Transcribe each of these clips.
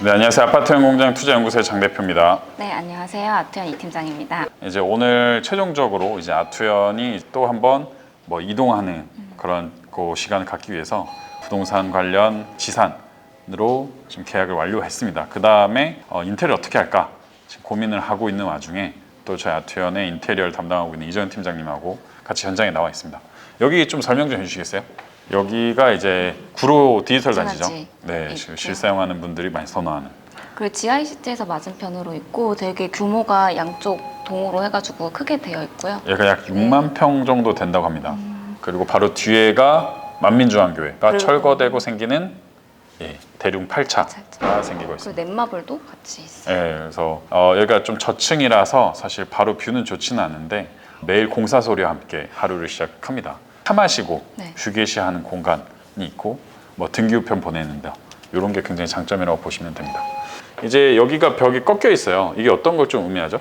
네, 안녕하세요. 아파트연공장 투자연구소의 장 대표입니다. 네, 안녕하세요. 아트연 이 팀장입니다. 이제 오늘 최종적으로 이제 아트연이 또 한번 이동하는 그런 그 시간을 갖기 위해서 부동산 관련 지산으로 지금 계약을 완료했습니다. 그 다음에 인테리어 어떻게 할까 지금 고민을 하고 있는 와중에 또 저희 아트연의 인테리어를 담당하고 있는 이정현 팀장님하고 같이 현장에 나와 있습니다. 여기 좀 설명 좀 해주시겠어요? 여기가 이제 구로 디지털 단지죠. 네, 실사용하는 분들이 많이 선호하는. 그리고 GICT에서 맞은편으로 있고 되게 규모가 양쪽 동으로 해가지고 크게 되어 있고요. 얘가 약 6만 평 정도 된다고 합니다. 그리고 바로 뒤에가 만민중앙교회가 철거되고 생기는 대륙 8차가 생기고 있습니다. 그리고 넷마블도 같이 있어요. 네, 그래서 여기가 좀 저층이라서 사실 바로 뷰는 좋지는 않은데 매일 공사 소리와 함께 하루를 시작합니다. 차 마시고 휴게시하는 공간이 있고 등기우편 보내는데 이런 게 굉장히 장점이라고 보시면 됩니다. 이제 여기가 벽이 꺾여 있어요. 이게 어떤 걸 좀 의미하죠?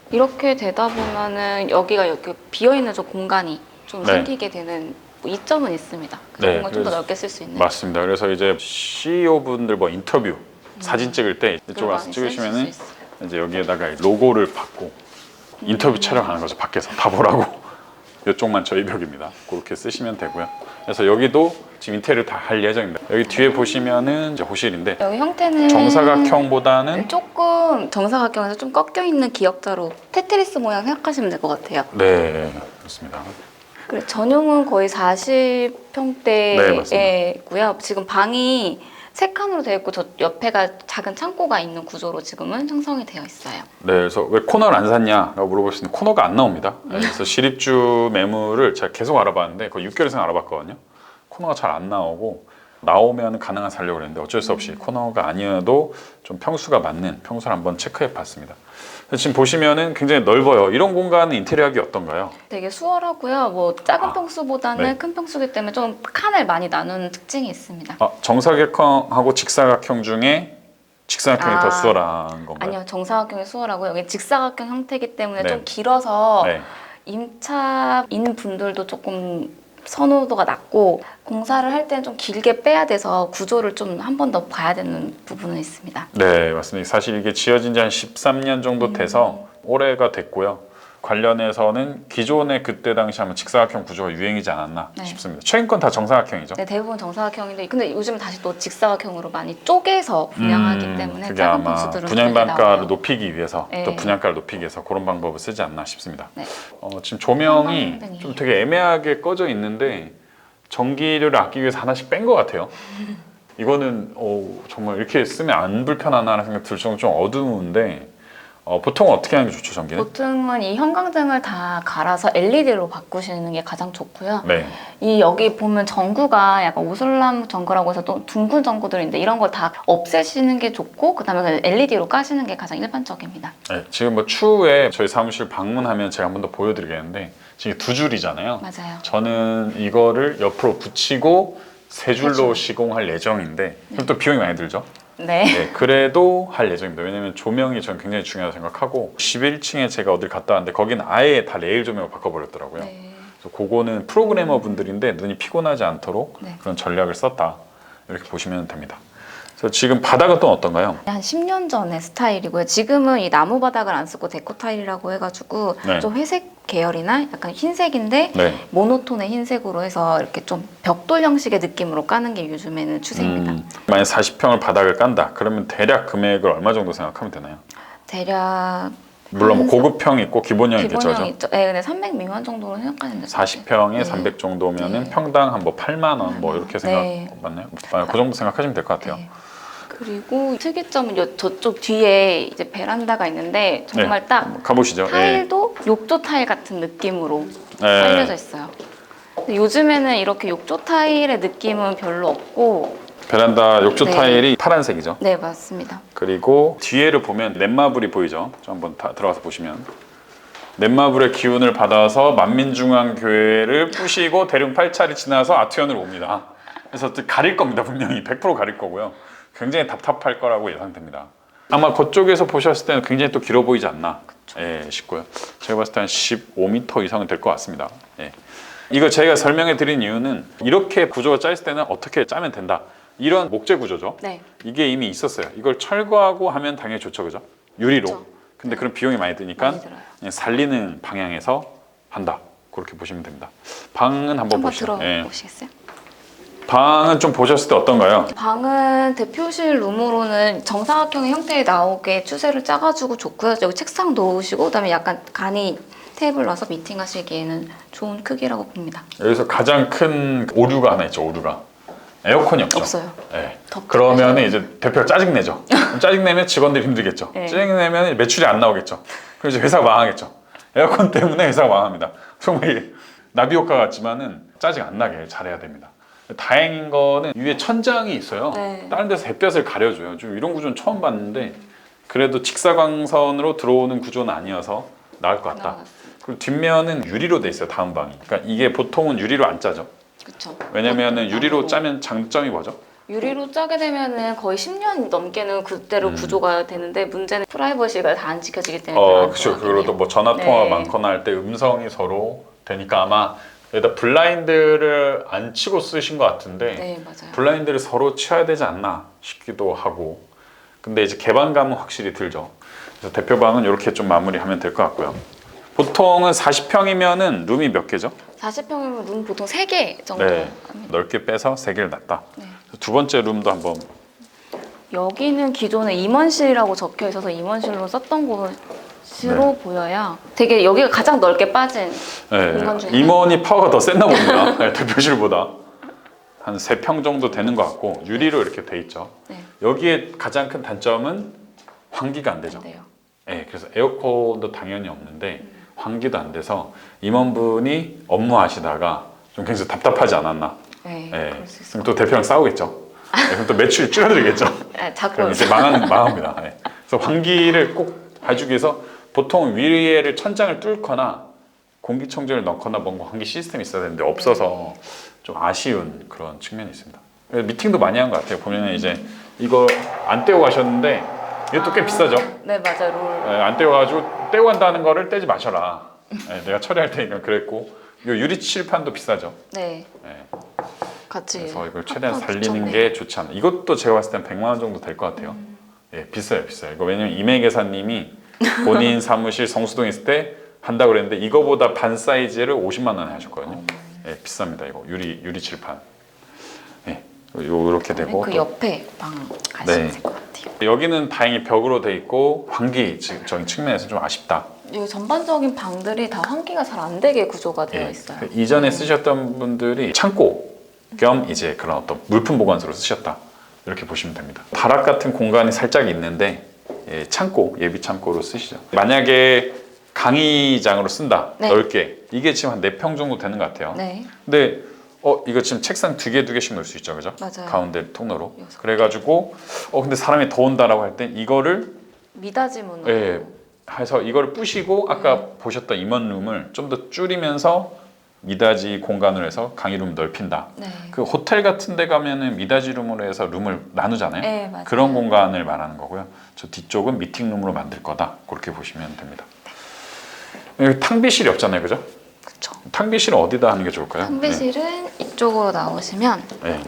이렇게 되다 보면은 여기가 이렇게 비어 있는 저 공간이 좀 생기게 되는 이점은 있습니다. 그 공간 좀 더 넓게 쓸 수 있는. 맞습니다. 그래서 이제 CEO 분들 인터뷰 사진 찍을 때 이쪽으로 와서 찍으시면은 이제 여기에다가 로고를 받고 인터뷰 촬영하는 거죠. 밖에서 다 보라고. 이쪽만 저희 벽입니다. 그렇게 쓰시면 되고요. 그래서 여기도 지금 인테리어 다 할 예정입니다. 여기 뒤에 보시면은 이제 호실인데 여기 형태는 정사각형보다는 조금 정사각형에서 좀 꺾여 있는 기역자로 테트리스 모양 생각하시면 될 것 같아요. 네, 그렇습니다. 그래, 전용은 거의 40평대고요. 지금 방이 3칸으로 되어 있고 저 옆에가 작은 창고가 있는 구조로 지금은 형성이 되어 있어요. 네, 그래서 왜 코너를 안 샀냐라고 물어보실 때 코너가 안 나옵니다. 그래서 실입주 매물을 제가 계속 알아봤는데 거의 6개월 이상 알아봤거든요. 코너가 잘 안 나오고 나오면 가능한 살려고 했는데 어쩔 수 없이 코너가 아니어도 좀 평수가 맞는 평수를 한번 체크해 봤습니다. 지금 보시면은 굉장히 넓어요. 이런 공간은 인테리어하기 어떤가요? 되게 수월하고요. 작은 평수보다는 큰 평수기 때문에 좀 칸을 많이 나누는 특징이 있습니다. 정사각형하고 직사각형 중에 직사각형이 더 수월한 건가요? 아니요, 정사각형이 수월하고요. 여기 직사각형 형태이기 때문에 좀 길어서 임차인 분들도 조금 선호도가 낮고 공사를 할 때는 좀 길게 빼야 돼서 구조를 좀 한 번 더 봐야 되는 부분은 있습니다. 네, 맞습니다. 사실 이게 지어진 지 한 13년 정도 돼서 올해가 됐고요. 관련해서는 기존의 그때 당시 하면 직사각형 구조가 유행이지 않았나 싶습니다. 최근 건 다 정사각형이죠? 네, 대부분 정사각형인데 근데 요즘 다시 또 직사각형으로 많이 쪼개서 분양하기 때문에 그게 작은 아마 평수들은 분양단가를 높이기 위해서 또 분양가를 높이기 위해서 그런 방법을 쓰지 않나 싶습니다. 지금 조명이 좀 되게 애매하게 꺼져 있는데 전기료를 아끼기 위해서 하나씩 뺀 것 같아요. 이거는 정말 이렇게 쓰면 안 불편하나 생각 들 정도로 좀 어두운데 보통 어떻게 하는 게 좋죠, 전기는? 보통은 이 형광등을 다 갈아서 LED로 바꾸시는 게 가장 좋고요. 네. 이 여기 보면 전구가 약간 오슬람 전구라고 해서 또 둥근 전구들인데 이런 걸 다 없애시는 게 좋고 그다음에 LED로 까시는 게 가장 일반적입니다. 네, 지금 추후에 저희 사무실 방문하면 제가 한 번 더 보여드리겠는데 지금 2줄이잖아요. 맞아요. 저는 이거를 옆으로 붙이고 3줄로 시공할 예정인데 그럼 또 비용이 많이 들죠? 네, 그래도 할 예정입니다. 왜냐면 조명이 저는 굉장히 중요하다고 생각하고 11층에 제가 어딜 갔다 왔는데 거기는 아예 다 레일 조명을 바꿔버렸더라고요. 그래서 그거는 프로그래머 분들인데 눈이 피곤하지 않도록 그런 전략을 썼다 이렇게 보시면 됩니다. 그래서 지금 바닥은 또 어떤가요? 한 10년 전의 스타일이고요. 지금은 이 나무 바닥을 안 쓰고 데코 타일이라고 해가지고 좀 회색 계열이나 약간 흰색인데 모노톤의 흰색으로 해서 이렇게 좀 벽돌 형식의 느낌으로 까는 게 요즘에는 추세입니다. 만약 40평을 바닥을 깐다 그러면 대략 금액을 얼마 정도 생각하면 되나요? 대략 물론 고급형 있고 기본형 있겠죠. 기본형 있죠. 네, 근데 300 미만 정도로 생각하시면 돼요. 40평에 300 정도면은 평당 한 8만 원 이렇게 생각 맞나요? 그 정도 생각하시면 될 것 같아요. 그리고 특이점은 저쪽 뒤에 이제 베란다가 있는데 정말 딱 가보시죠. 타일도 욕조 타일 같은 느낌으로 깔려져 있어요. 근데 요즘에는 이렇게 욕조 타일의 느낌은 별로 없고 베란다 욕조 타일이 파란색이죠. 네, 맞습니다. 그리고 뒤에를 보면 넷마블이 보이죠. 좀 한번 들어가서 보시면 넷마블의 기운을 받아서 만민중앙교회를 부시고 대륙 8차를 지나서 아트연으로 옵니다. 그래서 가릴 겁니다. 분명히 100% 가릴 거고요. 굉장히 답답할 거라고 예상됩니다. 아마 그쪽에서 보셨을 때는 굉장히 또 길어 보이지 않나 싶고요. 제가 봤을 때 한 15m 이상은 될 것 같습니다. 이거 제가 설명해 드린 이유는 이렇게 구조가 짜였을 때는 어떻게 짜면 된다 이런 목재 구조죠. 네. 이게 이미 있었어요. 이걸 철거하고 하면 당연히 좋죠, 그죠? 유리로. 그쵸. 근데 그런 비용이 많이 드니까 많이 들어요. 그냥 살리는 방향에서 한다. 그렇게 보시면 됩니다. 방은 한번 보시죠. 들어보시겠어요? 방은 좀 보셨을 때 어떤가요? 방은 대표실 룸으로는 정사각형의 형태에 나오게 추세를 짜가지고 좋고요. 여기 책상 놓으시고 그다음에 약간 간이 테이블 놔서 미팅하시기에는 좋은 크기라고 봅니다. 여기서 가장 큰 오류가 하나 있죠. 오류가 에어컨이 없죠. 없어요. 네. 덥죠. 그러면 이제 대표가 짜증내죠. 짜증내면 직원들이 힘들겠죠. 네. 짜증내면 매출이 안 나오겠죠. 그럼 이제 회사가 망하겠죠. 에어컨 때문에 회사가 망합니다. 정말 이게 나비 효과 같지만은 짜증 안 나게 잘해야 됩니다. 다행인 거는 위에 천장이 있어요. 네. 다른 데서 햇볕을 가려줘요. 좀 이런 구조는 처음 봤는데 그래도 직사광선으로 들어오는 구조는 아니어서 나을 것 같다. 그리고 뒷면은 유리로 돼 있어요. 다음 방이. 그러니까 이게 보통은 유리로 안 짜죠. 그렇죠. 왜냐면은 유리로 짜면 장점이 뭐죠? 유리로 짜게 되면은 거의 10년 넘게는 그대로 구조가 되는데 문제는 프라이버시가 다 안 지켜지기 때문에 그렇죠. 그리고 뭐 전화 통화 네. 많거나 할 때 음성이 서로 되니까 아마 여기다 블라인드를 안 치고 쓰신 것 같은데 네, 맞아요. 블라인드를 서로 치워야 되지 않나 싶기도 하고 근데 이제 개방감은 확실히 들죠. 그래서 대표방은 이렇게 좀 마무리하면 될 것 같고요. 보통은 40평이면은 룸이 몇 개죠? 40평이면 룸 보통 3개 정도 네, 합니다. 넓게 빼서 3개를 놨다. 네. 두 번째 룸도 한번 여기는 기존에 임원실이라고 적혀 있어서 임원실로 썼던 곳으로 보여야 되게 여기가 가장 넓게 빠진 공간 중에 임원이 파워가 더 셌나 봅니다. 네, 대표실보다 한 3평 정도 되는 것 같고 유리로 이렇게 돼 있죠. 네. 여기에 가장 큰 단점은 환기가 안 되죠. 네요. 네, 그래서 에어컨도 당연히 없는데 환기도 안 돼서 임원분이 업무하시다가 좀 굉장히 답답하지 않았나. 네, 네, 그럴 수 있을 그럼 또 대표랑 싸우겠죠. 네, 그럼 또 매출이 줄어들겠죠. 네, 자꾸 그럼 이제 망합니다. 네. 그래서 환기를 꼭 해주기 위해서 보통 위에를 천장을 뚫거나 공기청정기를 넣거나 뭔가 환기 시스템이 있어야 되는데 없어서 좀 아쉬운 그런 측면이 있습니다. 미팅도 많이 한 것 같아요. 보면 이제 이거 안 떼고 가셨는데 이것도 꽤 비싸죠. 네, 맞아요. 롤. 네, 안 떼고가지고 떼고 간다는 거를 떼지 마셔라. 네, 내가 처리할 테니까 그랬고 이 유리 칠판도 비싸죠. 네. 네, 같이 그래서 이걸 최대한 합판 살리는 붙였네. 게 좋지 않나. 이것도 제가 봤을 땐 100만 원 정도 될 것 같아요. 예, 비싸요. 이거 왜냐면 이매계사님이 본인 사무실 성수동에 있을 때 한다고 그랬는데 이거보다 반 사이즈를 50만 원에 하셨거든요. 예, 비쌉니다. 이거 유리 칠판. 예, 요렇게 되고 그 또 옆에 방 네. 가시면 될 것 같아요. 여기는 다행히 벽으로 돼 있고 환기적인 측면에서 좀 아쉽다. 여기 전반적인 방들이 다 환기가 잘 안 되게 구조가 되어 예, 있어요. 이전에 쓰셨던 분들이 창고 겸 이제 그런 어떤 물품 보관소로 쓰셨다. 이렇게 보시면 됩니다. 다락 같은 공간이 살짝 있는데 예, 창고, 예비 창고로 쓰시죠. 만약에 강의장으로 쓴다. 네. 넓게. 이게 지금 한 4평 정도 되는 것 같아요. 네. 근데 이거 지금 책상 2개씩 넣을 수 있죠. 그죠? 맞아요. 가운데 통로로. 여섯 그래가지고 근데 사람이 더 온다라고 할 때 이거를 미닫이문으로. 예, 해서 이거를 부시고 아까 보셨던 임원룸을 좀 더 줄이면서 미닫이 공간으로 해서 강의룸 넓힌다. 네. 그 호텔 같은 데 가면은 미닫이룸으로 해서 룸을 나누잖아요. 네, 맞아요. 그런 공간을 말하는 거고요. 저 뒤쪽은 미팅룸으로 만들 거다. 그렇게 보시면 됩니다. 여기 탕비실이 없잖아요. 그죠? 그렇죠. 탕비실은 어디다 하는 게 좋을까요? 탕비실은 이쪽으로 나오시면 네.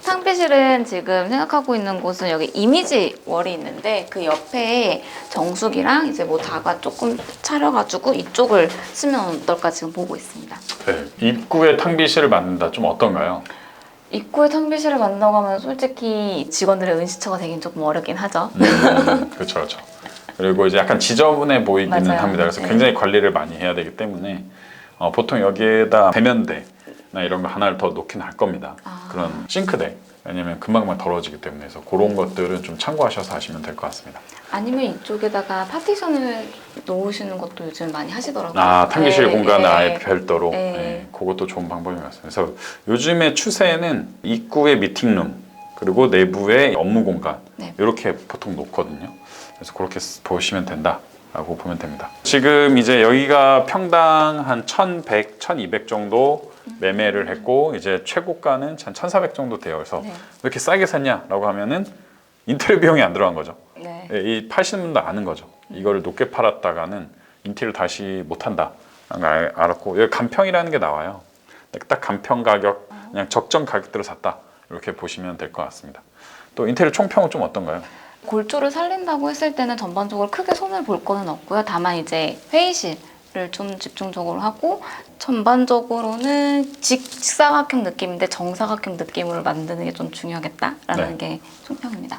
탕비실은 지금 생각하고 있는 곳은 여기 이미지 월이 있는데 그 옆에 정수기랑 이제 뭐 다가 조금 차려가지고 이쪽을 쓰면 어떨까 지금 보고 있습니다. 네. 입구에 탕비실을 만든다. 좀 어떤가요? 입구에 탕비실을 만든다고 하면 솔직히 직원들의 은시처가 되긴 조금 어렵긴 하죠. 그렇죠, 그렇죠. 그리고 이제 약간 지저분해 보이기는 맞아요. 합니다. 그래서 네. 굉장히 관리를 많이 해야 되기 때문에 보통 여기에다 배면대나 이런 거 하나를 더 놓긴 할 겁니다. 그런 싱크대. 왜냐면 금방금방 더러워지기 때문에 그래서 그런 것들은 좀 참고하셔서 하시면 될 것 같습니다. 아니면 이쪽에다가 파티션을 놓으시는 것도 요즘 많이 하시더라고요. 탕비실 네, 공간을 네. 아예 별도로. 네. 네, 그것도 좋은 방법인 것 같습니다. 그래서 요즘의 추세는 입구에 미팅룸 그리고 내부에 업무 공간 네. 이렇게 보통 놓거든요. 그래서 그렇게 보시면 된다라고 보면 됩니다. 지금 이제 여기가 평당 한 1,100, 1,200 정도 매매를 했고 이제 최고가는 한 1,400 정도 돼요. 그래서 네. 왜 이렇게 싸게 샀냐라고 하면은 인테리어 비용이 안 들어간 거죠. 네. 이 파시는 분도 아는 거죠. 이거를 높게 팔았다가는 인테리어 다시 못 한다. 알았고 여기 간평이라는 게 나와요. 딱 간평 가격 그냥 적정 가격대로 샀다. 이렇게 보시면 될 것 같습니다. 또 인테리어 총평은 좀 어떤가요? 골조를 살린다고 했을 때는 전반적으로 크게 손을 볼 거는 없고요. 다만 이제 회의실을 좀 집중적으로 하고 전반적으로는 직사각형 느낌인데 정사각형 느낌으로 만드는 게 좀 중요하겠다라는 게 총평입니다.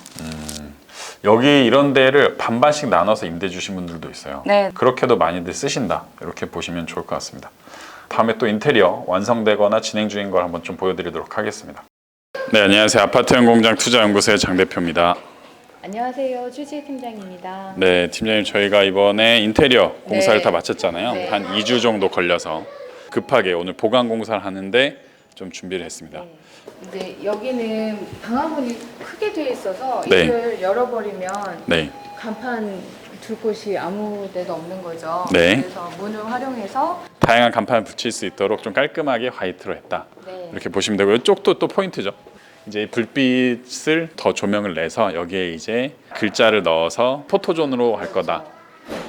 여기 이런 데를 반반씩 나눠서 임대 주신 분들도 있어요. 네. 그렇게도 많이들 쓰신다. 이렇게 보시면 좋을 것 같습니다. 다음에 또 인테리어 완성되거나 진행 중인 걸 한번 좀 보여드리도록 하겠습니다. 네, 안녕하세요. 아파트연공장 투자연구소의 장 대표입니다. 안녕하세요. 최지혜 팀장입니다. 네, 팀장님 저희가 이번에 인테리어 공사를 네. 다 마쳤잖아요. 네. 한 2주 정도 걸려서 급하게 오늘 보강 공사를 하는데 좀 준비를 했습니다. 이제 여기는 방화문이 크게 되어 있어서 네. 이를 열어버리면 네, 간판 둘 곳이 아무 데도 없는 거죠. 네. 그래서 문을 활용해서 다양한 간판을 붙일 수 있도록 좀 깔끔하게 화이트로 했다. 네. 이렇게 보시면 되고 이쪽도 또 포인트죠. 이제 불빛을 더 조명을 내서 여기에 이제 글자를 넣어서 포토존으로 할 거다.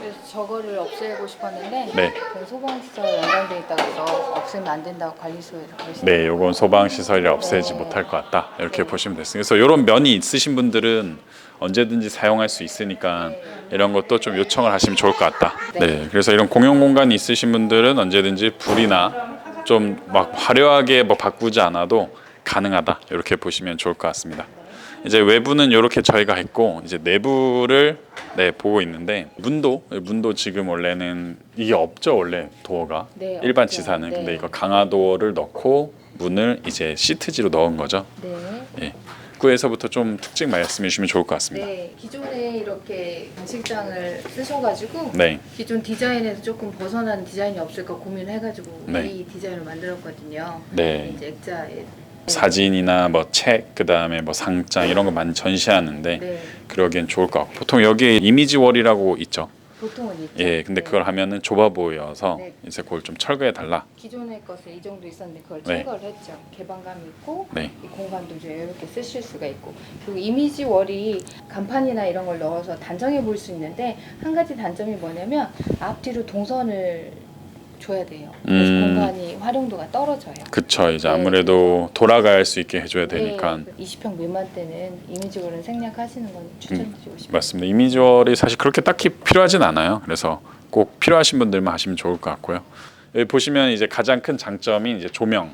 그래서 저거를 없애고 싶었는데 네. 그 소방시설 연장돼 있다고 해서 없애면 안 된다고 관리소에서 그러시더라고요. 네, 요건 소방 시설이 없애지 네. 못할 것 같다. 이렇게 네. 보시면 됐습니다. 그래서 이런 면이 있으신 분들은 언제든지 사용할 수 있으니까 이런 것도 좀 요청을 하시면 좋을 것 같다. 네, 그래서 이런 공용 공간이 있으신 분들은 언제든지 불이나 좀 막 화려하게 뭐 바꾸지 않아도 가능하다. 이렇게 보시면 좋을 것 같습니다. 이제 외부는 이렇게 저희가 했고 이제 내부를 보고 있는데 문도 지금 원래는 이게 없죠. 원래 도어가 네, 일반 없죠. 지사는 네. 근데 이거 강화도어를 넣고 문을 이제 시트지로 넣은 거죠. 네. 예. 입구에서부터 좀 특징 말씀해 주시면 좋을 것 같습니다. 네. 기존에 이렇게 장식장을 쓰셔가지고 네. 기존 디자인에서 조금 벗어난 디자인이 없을까 고민해가지고 네. 이 디자인을 만들었거든요. 네. 이제 액자에 사진이나 뭐 책, 그다음에 뭐 상장 이런 거 많이 전시하는데 네. 그러기엔 좋을 것 같고 보통 여기에 이미지 월이라고 있죠. 보통은 있죠. 예, 근데 네. 그걸 하면은 좁아 보여서 네. 이제 그걸 좀 철거해 달라. 기존의 것은 이 정도 있었는데 그걸 네. 철거를 했죠. 개방감이 있고 네. 이 공간도 좀 이렇게 쓰실 수가 있고 그리고 이미지 월이 간판이나 이런 걸 넣어서 단정해 보일 수 있는데 한 가지 단점이 뭐냐면 앞뒤로 동선을 줘야 돼요. 그래서 공간이 활용도가 떨어져요. 그쵸. 이제 네. 아무래도 돌아갈 수 있게 해줘야 되니까. 네, 20평 미만 때는 이미지월은 생략하시는 건 추천드리고 싶어요. 맞습니다. 이미지월이 사실 그렇게 딱히 필요하진 않아요. 그래서 꼭 필요하신 분들만 하시면 좋을 것 같고요. 여기 보시면 이제 가장 큰 장점이 이제 조명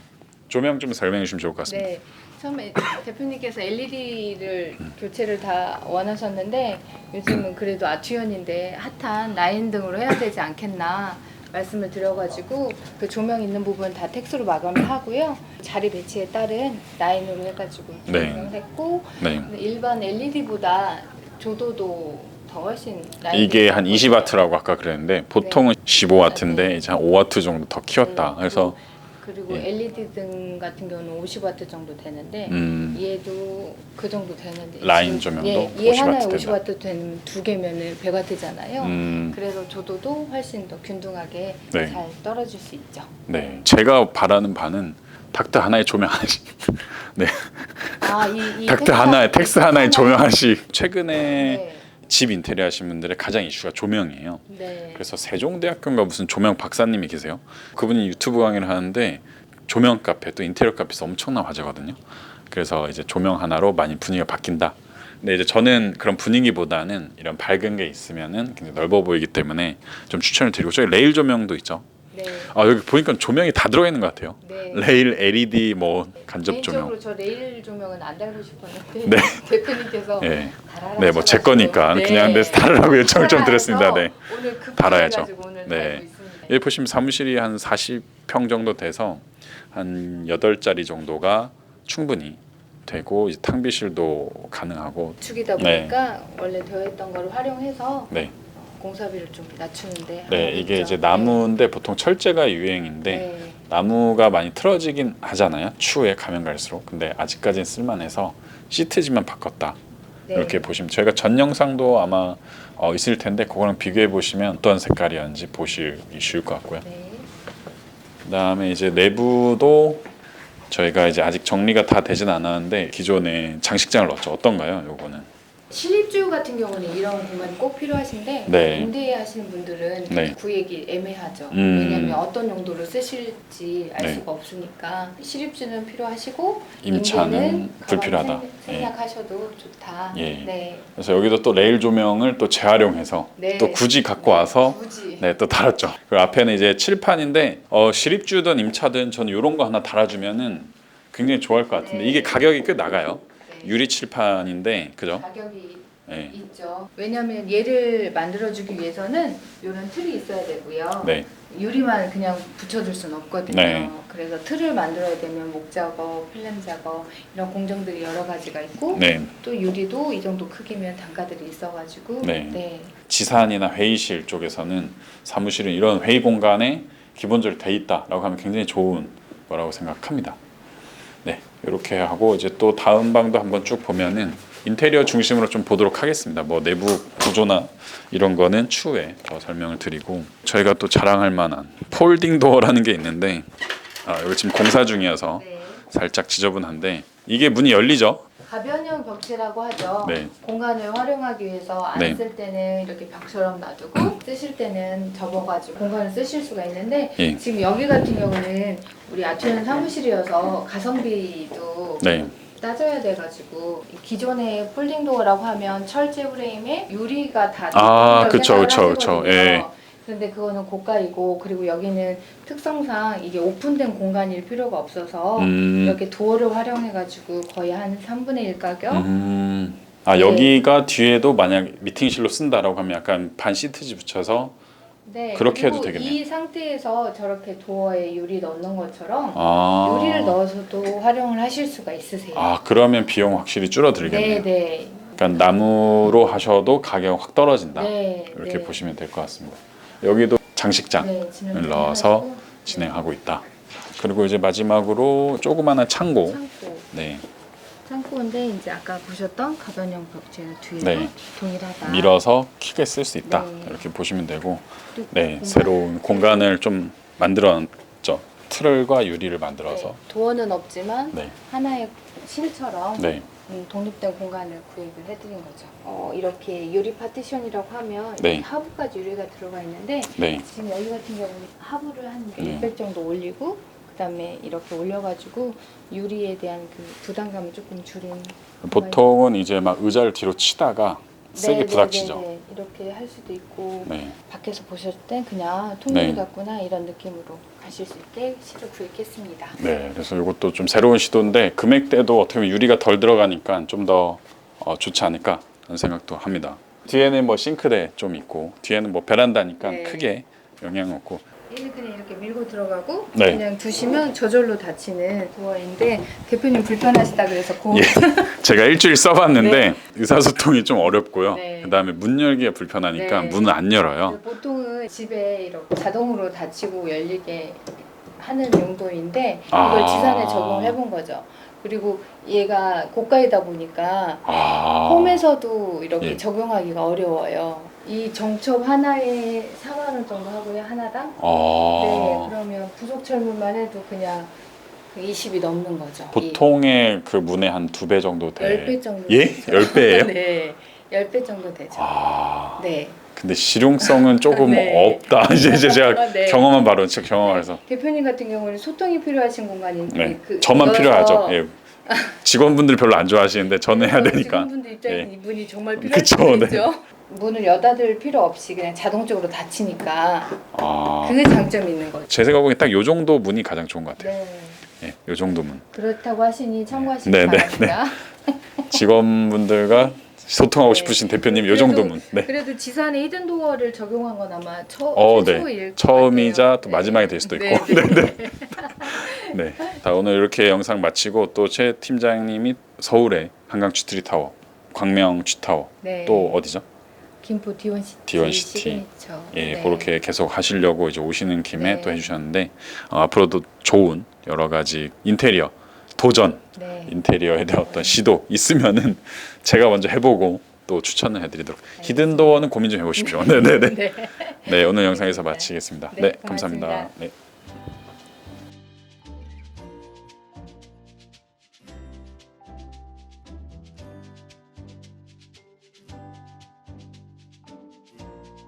좀 설명해 주시면 좋을 것 같습니다. 네, 처음에 대표님께서 LED를 교체를 다 원하셨는데 요즘은 그래도 아트연인데 핫한 라인 등으로 해야 되지 않겠나 말씀을 드려가지고 그 조명 있는 부분 다 텍스로 마감을 하고요. 자리 배치에 따른 라인으로 해가지고 네. 조명을 했고 네. 일반 LED보다 조도도 더 훨씬 라인이 이게 한 있거든요. 20와트라고 아까 그랬는데 보통은 15와트인데 이제 한 5와트 정도 더 키웠다. 네, 그래서 그리고 예. LED 등 같은 경우는 50와트 정도 되는데 얘도 그 정도 되는데 라인 지금 조명도 얘 50W 하나에 된다. 50와트 되는 두 개면은 100와트잖아요. 그래서 조도도 훨씬 더 균등하게 네. 잘 떨어질 수 있죠. 네. 제가 바라는 바는 닥터 하나에 조명 하나씩. 네. 이 닥터 하나에 텍스 하나에 조명 하나씩. 최근에 네. 집 인테리어 하시는 분들의 가장 이슈가 조명이에요. 네. 그래서 세종대학교인가 무슨 조명 박사님이 계세요. 그분이 유튜브 강의를 하는데 조명 카페 또 인테리어 카페에서 엄청난 화제거든요. 그래서 이제 조명 하나로 많이 분위기가 바뀐다. 근데 이제 저는 그런 분위기보다는 이런 밝은 게 있으면은 굉장히 넓어 보이기 때문에 좀 추천을 드리고 저기 레일 조명도 있죠. 네. 여기 보니까 조명이 다 들어가 있는 것 같아요. 네. 레일, LED 뭐 간접 조명. 개인적으로 저 레일 조명은 안 달고 싶었는데 네. 대표님께서 네. 달아라 네, 뭐 제 하셔가지고. 거니까 네. 그냥 데서 달으라고 요청을 좀 드렸습니다. 네. 오늘 급하게 달아야죠. 해가지고 오늘 네. 달고 있습니다. 여기 보시면 사무실이 한 40평 정도 돼서 한 8자리 정도가 충분히 되고 이제 탕비실도 가능하고 축이다 네. 보니까 원래 되어 있던 거를 활용해서 네. 공사비를 좀 낮추는데 네, 하고 이게 있죠. 이제 나무인데 보통 철제가 유행인데 네. 나무가 많이 틀어지긴 하잖아요. 추후에 가면 갈수록. 근데 아직까지는 쓸만해서 시트지만 바꿨다. 네. 이렇게 보시면 저희가 전 영상도 아마 있을 텐데 그거랑 비교해 보시면 어떤 색깔이었는지 보시기 쉬울 것 같고요. 네. 그다음에 이제 내부도 저희가 이제 아직 정리가 다 되진 않았는데 기존에 장식장을 넣었죠. 어떤가요? 요거는 실입주 같은 경우는 이런 공간이 꼭 필요하신데 네. 임대하시는 분들은 네. 구획이 애매하죠. 음. 왜냐하면 어떤 용도로 쓰실지 알 네. 수가 없으니까 실입주는 필요하시고 임차는 임대는 불필요하다. 가만히 생략하셔도 좋다. 예. 네. 그래서 여기도 또 레일 조명을 또 재활용해서 네. 또 굳이 갖고 와서 굳이. 네, 또 달았죠. 그리고 앞에는 이제 칠판인데 실입주든 임차든 저는 이런 거 하나 달아주면은 굉장히 좋아할 것 같은데 네. 이게 가격이 꽤 나가요. 네. 유리 칠판인데 그죠? 가격이 네. 있죠. 왜냐하면 얘를 만들어주기 위해서는 이런 틀이 있어야 되고요. 네. 유리만 그냥 붙여줄 수는 없거든요. 네. 그래서 틀을 만들어야 되면 목 작업, 필름 작업 이런 공정들이 여러 가지가 있고 네. 또 유리도 이 정도 크기면 단가들이 있어가지고 네. 지산이나 회의실 쪽에서는 사무실은 이런 회의 공간에 기본적으로 돼 있다라고 하면 굉장히 좋은 거라고 생각합니다. 네, 이렇게 하고 이제 또 다음 방도 한번 쭉 보면은 인테리어 중심으로 좀 보도록 하겠습니다. 뭐 내부 구조나 이런 거는 추후에 더 설명을 드리고 저희가 또 자랑할 만한 폴딩 도어라는 게 있는데 여기 지금 공사 중이어서 네. 살짝 지저분한데 이게 문이 열리죠? 가변형 벽체라고 하죠. 네. 공간을 활용하기 위해서 안 네. 쓸 때는 이렇게 벽처럼 놔두고 쓰실 때는 접어가지고 공간을 쓰실 수가 있는데 예. 지금 여기 같은 경우는 우리 아트는 사무실이어서 가성비도 네. 따져야 돼가지고 기존의 폴딩 도어라고 하면 철제 프레임에 유리가 다 그쵸. 예. 그런데 그거는 고가이고 그리고 여기는 특성상 이게 오픈된 공간일 필요가 없어서 이렇게 도어를 활용해가지고 거의 한 3분의 1 가격? 네. 여기가 뒤에도 만약 미팅실로 쓴다라고 하면 약간 반 시트지 붙여서 네. 그렇게 해도 그리고 되겠네요. 이 상태에서 저렇게 도어에 유리 넣는 것처럼 아. 유리를 넣어서도 활용을 하실 수가 있으세요. 그러면 비용 확실히 줄어들겠네요. 네. 그러니까 나무로 하셔도 가격 확 떨어진다. 네. 이렇게 네. 보시면 될 것 같습니다. 여기도 장식장을 네, 진행을 넣어서 해가지고. 진행하고 있다. 그리고 이제 마지막으로 조그마한 창고. 창고. 네. 창고인데 이제 아까 보셨던 가변형 벽체는 뒤에도 네. 동일하다. 밀어서 크게 쓸 수 있다. 네. 이렇게 보시면 되고. 그리고 네, 공간. 새로운 공간을 좀 만들었죠. 트럴과 유리를 만들어서. 네, 도어는 없지만 네. 하나의 실처럼 네. 독립된 공간을 구획을 해드린 거죠. 이렇게 유리 파티션이라고 하면 네. 하부까지 유리가 들어가 있는데 네. 지금 여기 같은 경우는 하부를 한 네. 600 정도 올리고 그다음에 이렇게 올려가지고 유리에 대한 그 부담감을 조금 줄인 보통은 이제 막 의자를 뒤로 치다가 세게 부닥치죠. 네. 이렇게 할 수도 있고 네. 밖에서 보셨을 땐 그냥 통유리 네. 같구나 이런 느낌으로 가실 수 있게 실을 구획했습니다. 네, 그래서 이것도 좀 새로운 시도인데 금액대도 어떻게 보면 유리가 덜 들어가니까 좀 더 좋지 않을까 하는 생각도 합니다. 뒤에는 뭐 싱크대 좀 있고 뒤에는 뭐 베란다니까 네. 크게 영향 없고. 얘는 그냥 이렇게 밀고 들어가고 네. 그냥 두시면 저절로 닫히는 도어인데 대표님 불편하시다 그래서 예, 제가 일주일 써봤는데 네. 의사소통이 좀 어렵고요. 네. 그다음에 문 열기가 불편하니까 네. 문을 안 열어요. 보통은 집에 이렇게 자동으로 닫히고 열리게 하는 용도인데 이걸 지산에 적용을 해본 거죠. 그리고 얘가 고가이다 보니까 홈에서도 이렇게 예. 적용하기가 어려워요. 이 정첩 하나에 4만 원 정도 하고요, 하나당. 네, 그러면 부속 철문만 해도 그냥 20이 넘는 거죠. 보통의 그 문의 한 2배 정도 돼. 10배 정도. 예? 되죠. 10배예요? 네. 10배 정도 되죠. 네. 근데 실용성은 조금 네. 없다. 이제 제가 네. 경험한 바로 제가 경험해서. 대표님 같은 경우는 소통이 필요하신 공간인데 네. 저만 필요하죠. 예. 직원분들 별로 안 좋아하시는데 저는 해야 되니까. 직원분들 입장에서 예. 이분이 정말 필요할 그쵸, 수도 네. 있죠. 문을 여닫을 필요 없이 그냥 자동적으로 닫히니까 아, 그게 장점이 있는 거죠. 제 생각에 딱 요 정도 문이 가장 좋은 것 같아요. 네. 예, 요 정도 문. 그렇다고 하시니 참고하시기 네, 네, 바랍니다. 직원분들과 소통하고 네. 싶으신 대표님 요 정도 문. 네. 그래도 지산에 히든 도어를 적용한 건 아마 네. 처음이자 또 마지막이 될 수도 있고. 네. 네. 자, 오늘 이렇게 영상 마치고 또 최 팀장님이 서울의 한강 G3 타워, 광명 G 타워, 네. 또 어디죠? 김포 D1시티. D1시티. 시그니처. 예, 네. 그렇게 계속 하시려고 이제 오시는 김에 네. 또 해주셨는데 앞으로도 좋은 여러 가지 인테리어 도전, 네. 인테리어에 대한 어떤 시도 있으면은 제가 먼저 해보고 또 추천을 해드리도록. 히든 도어는 고민 좀 해보십시오. 네네네. 네. 네, 오늘 영상에서 마치겠습니다. 네, 네, 감사합니다. 고맙습니다. 네.